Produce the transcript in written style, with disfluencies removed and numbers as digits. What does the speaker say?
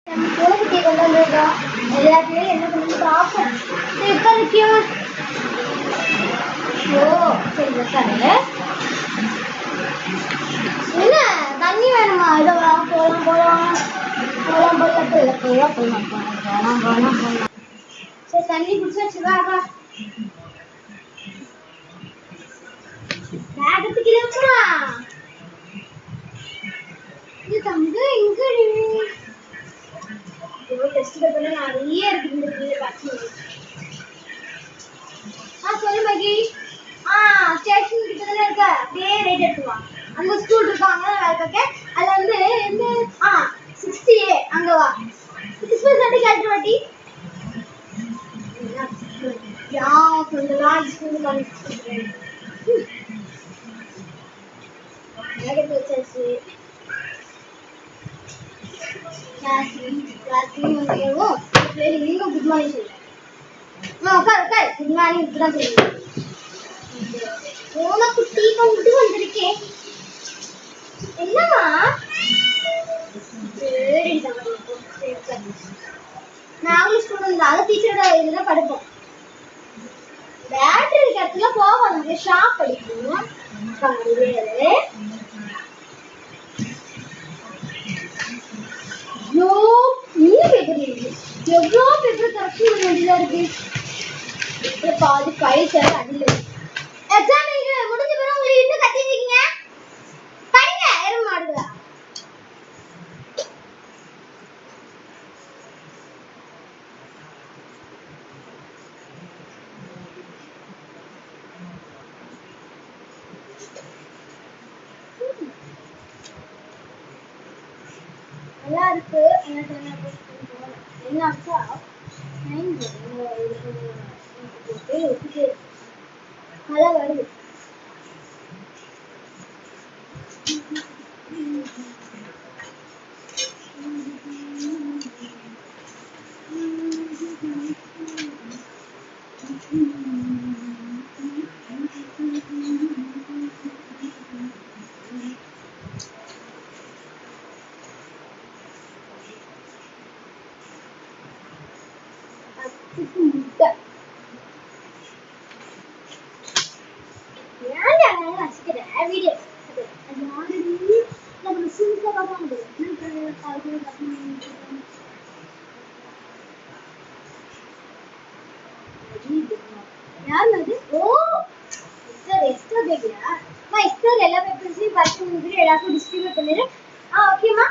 பூனைக்குட்டியை கொண்டு வந்துருக்கோம். எல்லாத்தையும் என்ன பண்ணி பார்ப்போம். உட்காந்துக்கியும் சரி உட்காரு. என்ன தண்ணி வேணுமா? இதோ போலாம் போலாம் போலாம் போலாம் போலாம் போலாம் போலாம் போலாம் போலாம் போலாம். சரி தண்ணி குடிச்சாச்சு வா வா. பேகத்துக்கு இருக்குமா? இது தங்க எங்க டெஸ்ட் பேப்பர்ல நிறைய இருக்கு இந்த கீழே பாத்து. சொல்லு மகி. ஸ்டேஷன் கிட்ட தானே இருக்க. அப்படியே ரைட் எடுத்துவா. அங்க ஸ்கூல் இருக்காங்க வேலைக்கு. அதுல வந்து இந்த 60A அங்க வா. 630 கேட்டு வாட்டி. யா சொல்லலாம் ஸ்கூல் காலேஜ். எனக்கு தெரிஞ்சு क्लास में वो वेरी गुड मॉर्निंग चाहिए. कर गुड मॉर्निंग इतना चाहिए. वो ना कुट्टी को उठ வந்திருக்கே. என்னமா சரி நாங்க ஸ்டூடண்ட் அத டீச்சரோட இதுல படிப்போம். பேட்டரி கட்டல போவாங்க ஷாப் படிக்கணும். கரெக்ட். யோ நீ பேப்பர் இருக்கு. எவ்வளோ பேப்பர் கரெக்ஷன் வேண்டியதா இருக்கு. இப்போ பாதி ஃபைல்ஸ் அதில் எக்ஸாம் முடிஞ்ச பிறகு உங்களுக்கு இன்னும் கத்திருக்கீங்க. படிங்க எரும் மாடுதா. நல்லா இருக்கு. என்ன ஆச்சா நல்லா வருது. எல்லா பேப்பர்ஸையும் படிச்சு முடிச்சுட்டு எல்லாருக்கும் டிஸ்ட்ரிபியூட் பண்ணிடு. ஓகேமா.